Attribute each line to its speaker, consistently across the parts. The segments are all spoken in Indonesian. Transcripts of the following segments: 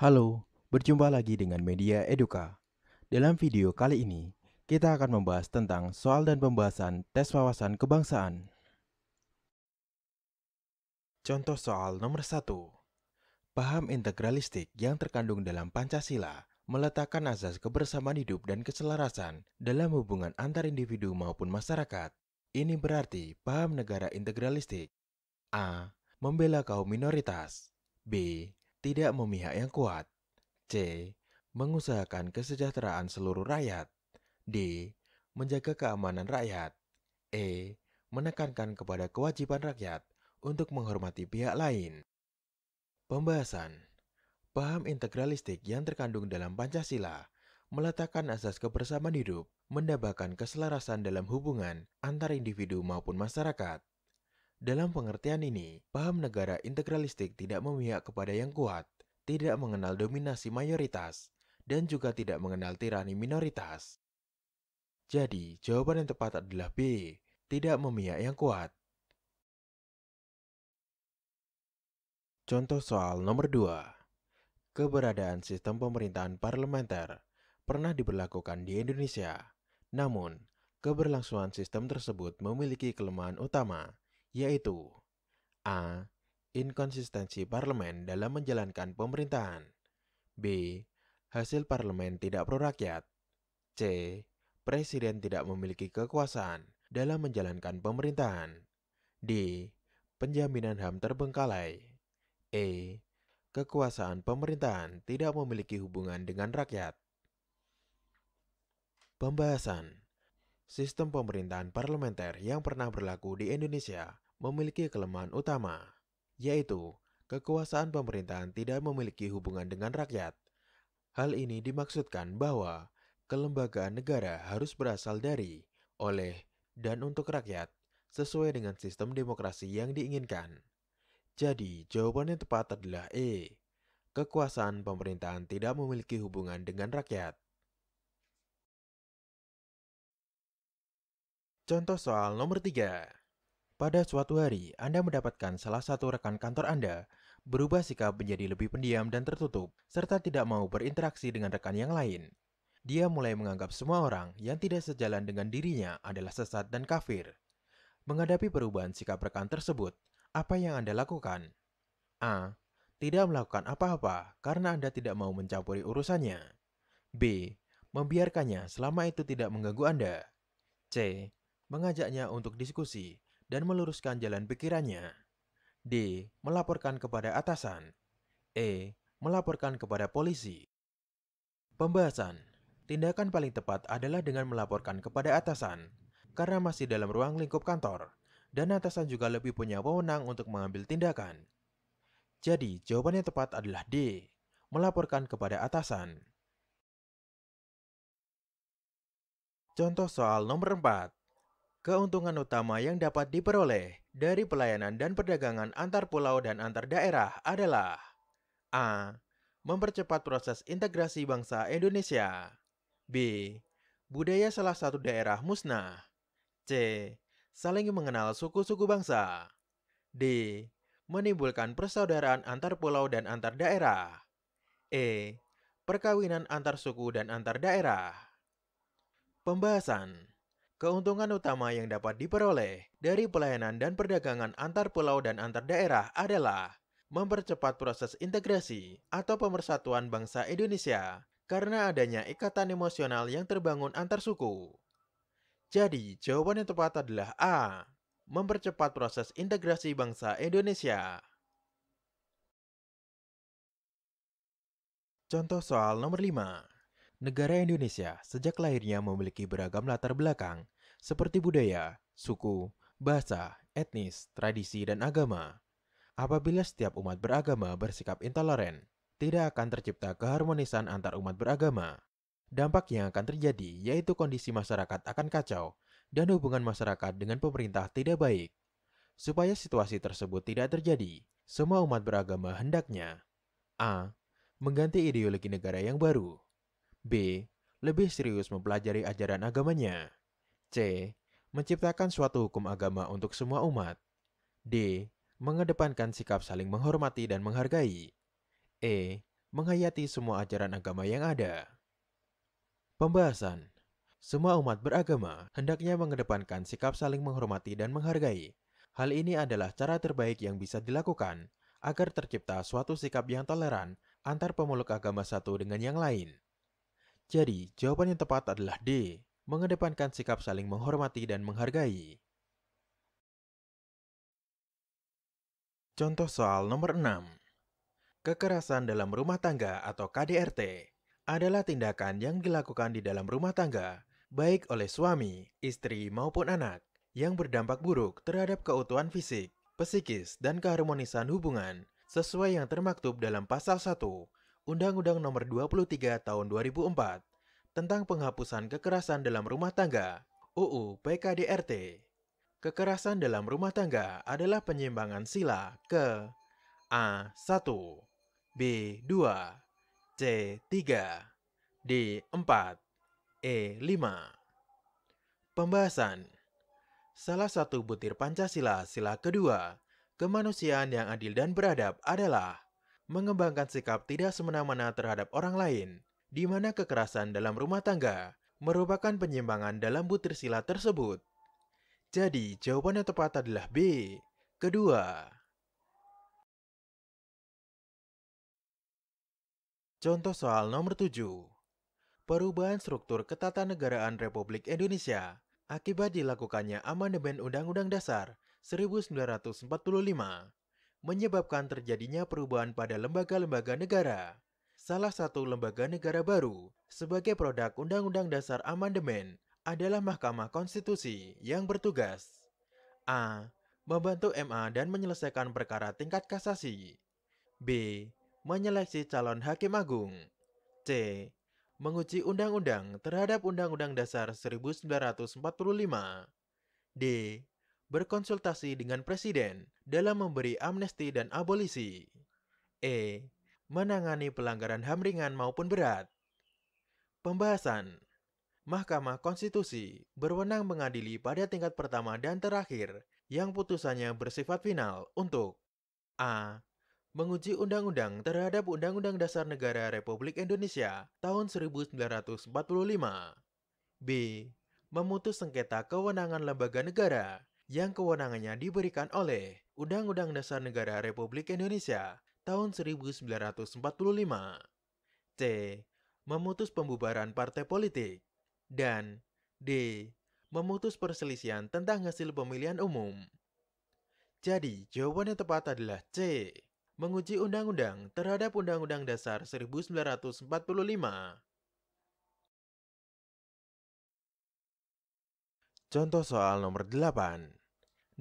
Speaker 1: Halo, berjumpa lagi dengan Media Eduka. Dalam video kali ini, kita akan membahas tentang soal dan pembahasan tes wawasan kebangsaan. Contoh soal nomor 1. Paham integralistik yang terkandung dalam Pancasila meletakkan asas kebersamaan hidup dan keselarasan dalam hubungan antar individu maupun masyarakat. Ini berarti paham negara integralistik. A. Membela kaum minoritas. B. Tidak memihak yang kuat. C. Mengusahakan kesejahteraan seluruh rakyat. D. Menjaga keamanan rakyat. E. Menekankan kepada kewajiban rakyat untuk menghormati pihak lain. Pembahasan. Paham integralistik yang terkandung dalam Pancasila meletakkan asas kebersamaan hidup, mendambakan keselarasan dalam hubungan antar individu maupun masyarakat. Dalam pengertian ini, paham negara integralistik tidak memihak kepada yang kuat, tidak mengenal dominasi mayoritas, dan juga tidak mengenal tirani minoritas. Jadi, jawaban yang tepat adalah B, tidak memihak yang kuat. Contoh soal nomor 2. Keberadaan sistem pemerintahan parlementer pernah diberlakukan di Indonesia. Namun, keberlangsungan sistem tersebut memiliki kelemahan utama, yaitu A. Inkonsistensi parlemen dalam menjalankan pemerintahan. B. Hasil parlemen tidak pro rakyat. C. Presiden tidak memiliki kekuasaan dalam menjalankan pemerintahan. D. Penjaminan HAM terbengkalai. E. Kekuasaan pemerintahan tidak memiliki hubungan dengan rakyat. Pembahasan. Sistem pemerintahan parlementer yang pernah berlaku di Indonesia memiliki kelemahan utama, yaitu kekuasaan pemerintahan tidak memiliki hubungan dengan rakyat. Hal ini dimaksudkan bahwa kelembagaan negara harus berasal dari, oleh, dan untuk rakyat sesuai dengan sistem demokrasi yang diinginkan. Jadi, jawaban yang tepat adalah E. Kekuasaan pemerintahan tidak memiliki hubungan dengan rakyat. Contoh soal nomor 3. Pada suatu hari, Anda mendapatkan salah satu rekan kantor Anda berubah sikap menjadi lebih pendiam dan tertutup, serta tidak mau berinteraksi dengan rekan yang lain. Dia mulai menganggap semua orang yang tidak sejalan dengan dirinya adalah sesat dan kafir. Menghadapi perubahan sikap rekan tersebut, apa yang Anda lakukan? A. Tidak melakukan apa-apa karena Anda tidak mau mencampuri urusannya. B. Membiarkannya selama itu tidak mengganggu Anda. C. Mengajaknya untuk diskusi dan meluruskan jalan pikirannya. D. Melaporkan kepada atasan. E. Melaporkan kepada polisi. Pembahasan. Tindakan paling tepat adalah dengan melaporkan kepada atasan, karena masih dalam ruang lingkup kantor, dan atasan juga lebih punya wewenang untuk mengambil tindakan. Jadi, jawaban yang tepat adalah D. Melaporkan kepada atasan. Contoh soal nomor 4. Keuntungan utama yang dapat diperoleh dari pelayanan dan perdagangan antar pulau dan antar daerah adalah A. Mempercepat proses integrasi bangsa Indonesia. B. Budaya salah satu daerah musnah. C. Saling mengenal suku-suku bangsa. D. Menimbulkan persaudaraan antar pulau dan antar daerah. E. Perkawinan antar suku dan antar daerah. Pembahasan. Keuntungan utama yang dapat diperoleh dari pelayanan dan perdagangan antar pulau dan antar daerah adalah mempercepat proses integrasi atau pemersatuan bangsa Indonesia karena adanya ikatan emosional yang terbangun antar suku. Jadi, jawaban yang tepat adalah A. Mempercepat proses integrasi bangsa Indonesia. Contoh soal nomor 5. Negara Indonesia sejak lahirnya memiliki beragam latar belakang seperti budaya, suku, bahasa, etnis, tradisi, dan agama. Apabila setiap umat beragama bersikap intoleran, tidak akan tercipta keharmonisan antar umat beragama. Dampak yang akan terjadi yaitu kondisi masyarakat akan kacau dan hubungan masyarakat dengan pemerintah tidak baik. Supaya situasi tersebut tidak terjadi, semua umat beragama hendaknya A. Mengganti ideologi negara yang baru. B. Lebih serius mempelajari ajaran agamanya. C. Menciptakan suatu hukum agama untuk semua umat. D. Mengedepankan sikap saling menghormati dan menghargai. E. menghayati semua ajaran agama yang ada. Pembahasan. Semua umat beragama hendaknya mengedepankan sikap saling menghormati dan menghargai. Hal ini adalah cara terbaik yang bisa dilakukan agar tercipta suatu sikap yang toleran antar pemeluk agama satu dengan yang lain. Jadi, jawaban yang tepat adalah D. Mengedepankan sikap saling menghormati dan menghargai. Contoh soal nomor 6. Kekerasan dalam rumah tangga atau KDRT adalah tindakan yang dilakukan di dalam rumah tangga, baik oleh suami, istri, maupun anak, yang berdampak buruk terhadap keutuhan fisik, psikis, dan keharmonisan hubungan, sesuai yang termaktub dalam Pasal 1 Undang-Undang Nomor 23 Tahun 2004 tentang penghapusan kekerasan dalam rumah tangga, UU PKDRT. Kekerasan dalam rumah tangga adalah penyimpangan sila ke A1, B2, C3, D4, E5. Pembahasan. Salah satu butir Pancasila sila kedua, kemanusiaan yang adil dan beradab adalah mengembangkan sikap tidak semena-mena terhadap orang lain, di mana kekerasan dalam rumah tangga merupakan penyimpangan dalam butir sila tersebut. Jadi, jawaban yang tepat adalah B, kedua. Contoh soal nomor 7. Perubahan struktur ketatanegaraan Republik Indonesia akibat dilakukannya amandemen Undang-Undang Dasar 1945 menyebabkan terjadinya perubahan pada lembaga-lembaga negara. Salah satu lembaga negara baru sebagai produk Undang-Undang Dasar Amandemen adalah Mahkamah Konstitusi yang bertugas A. Membantu MA dan menyelesaikan perkara tingkat kasasi. B. Menyeleksi calon hakim agung. C. Menguji undang-undang terhadap Undang-Undang Dasar 1945. D. Berkonsultasi dengan Presiden dalam memberi amnesti dan abolisi. E. Menangani pelanggaran HAM ringan maupun berat. Pembahasan. Mahkamah Konstitusi berwenang mengadili pada tingkat pertama dan terakhir yang putusannya bersifat final untuk A. Menguji undang-undang terhadap Undang-Undang Dasar Negara Republik Indonesia tahun 1945. B. Memutus sengketa kewenangan lembaga negara yang kewenangannya diberikan oleh Undang-Undang Dasar Negara Republik Indonesia tahun 1945. C. Memutus pembubaran partai politik. Dan D. Memutus perselisihan tentang hasil pemilihan umum. Jadi, jawaban yang tepat adalah C. Menguji undang-undang terhadap Undang-Undang Dasar 1945. Contoh soal nomor 8.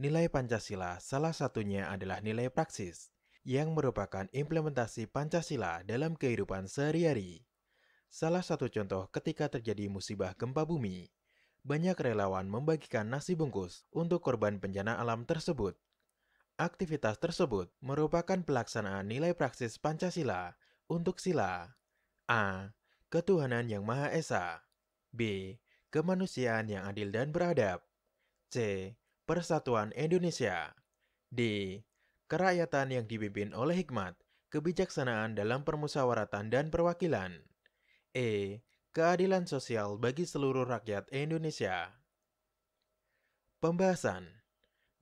Speaker 1: Nilai Pancasila salah satunya adalah nilai praksis, yang merupakan implementasi Pancasila dalam kehidupan sehari-hari. Salah satu contoh ketika terjadi musibah gempa bumi, banyak relawan membagikan nasi bungkus untuk korban bencana alam tersebut. Aktivitas tersebut merupakan pelaksanaan nilai praksis Pancasila untuk sila A. Ketuhanan yang Maha Esa. B. Kemanusiaan yang adil dan beradab. C. Persatuan Indonesia. D. Kerakyatan yang dipimpin oleh hikmat, kebijaksanaan dalam permusyawaratan dan perwakilan. E. Keadilan sosial bagi seluruh rakyat Indonesia. Pembahasan.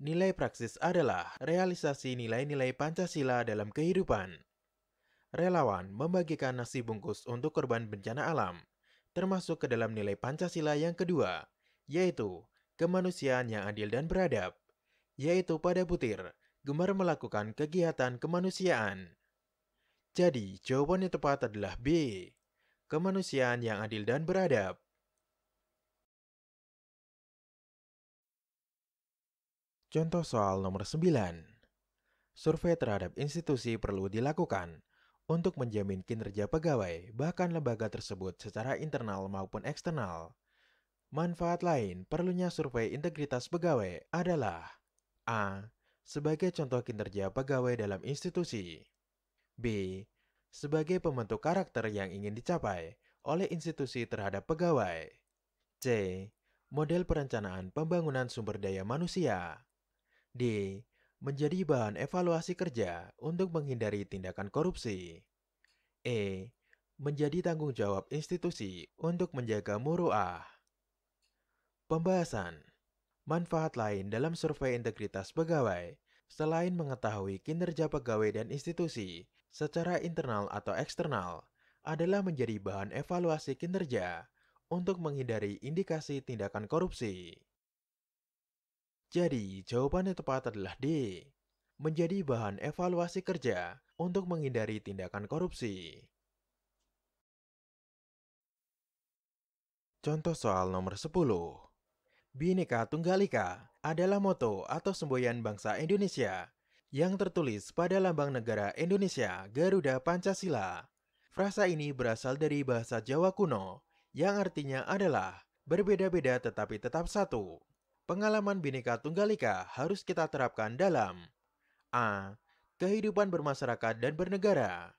Speaker 1: Nilai praksis adalah realisasi nilai-nilai Pancasila dalam kehidupan. Relawan membagikan nasi bungkus untuk korban bencana alam, termasuk ke dalam nilai Pancasila yang kedua, yaitu kemanusiaan yang adil dan beradab, yaitu pada butir, gemar melakukan kegiatan kemanusiaan. Jadi, jawaban yang tepat adalah B. Kemanusiaan yang adil dan beradab. Contoh soal nomor 9. Survei terhadap institusi perlu dilakukan untuk menjamin kinerja pegawai, bahkan lembaga tersebut secara internal maupun eksternal. Manfaat lain perlunya survei integritas pegawai adalah A. Sebagai contoh kinerja pegawai dalam institusi. B. Sebagai pembentuk karakter yang ingin dicapai oleh institusi terhadap pegawai. C. Model perencanaan pembangunan sumber daya manusia. D. Menjadi bahan evaluasi kerja untuk menghindari tindakan korupsi. E. Menjadi tanggung jawab institusi untuk menjaga muruah. Pembahasan. Manfaat lain dalam survei integritas pegawai, selain mengetahui kinerja pegawai dan institusi secara internal atau eksternal, adalah menjadi bahan evaluasi kinerja untuk menghindari indikasi tindakan korupsi. Jadi, jawaban yang tepat adalah D. Menjadi bahan evaluasi kerja untuk menghindari tindakan korupsi. Contoh soal nomor 10. Bhinneka Tunggal Ika adalah moto atau semboyan bangsa Indonesia yang tertulis pada lambang negara Indonesia Garuda Pancasila. Frasa ini berasal dari bahasa Jawa kuno yang artinya adalah berbeda-beda tetapi tetap satu. Pengalaman Bhinneka Tunggal Ika harus kita terapkan dalam A. Kehidupan bermasyarakat dan bernegara.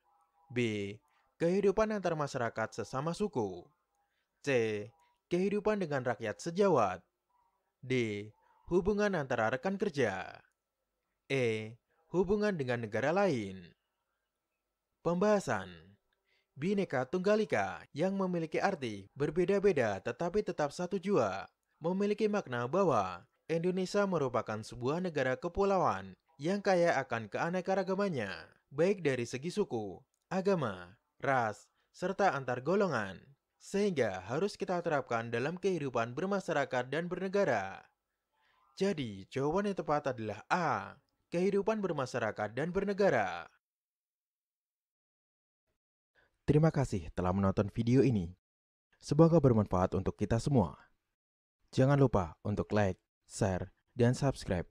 Speaker 1: B. Kehidupan antar masyarakat sesama suku. C. Kehidupan dengan rakyat sejawat. D. Hubungan antara rekan kerja. E. Hubungan dengan negara lain. Pembahasan. Bhinneka Tunggal Ika yang memiliki arti berbeda-beda tetapi tetap satu jua, memiliki makna bahwa Indonesia merupakan sebuah negara kepulauan yang kaya akan keanekaragamannya, baik dari segi suku, agama, ras, serta antar golongan, sehingga harus kita terapkan dalam kehidupan bermasyarakat dan bernegara. Jadi, jawaban yang tepat adalah A. Kehidupan bermasyarakat dan bernegara. Terima kasih telah menonton video ini. Semoga bermanfaat untuk kita semua. Jangan lupa untuk like, share, dan subscribe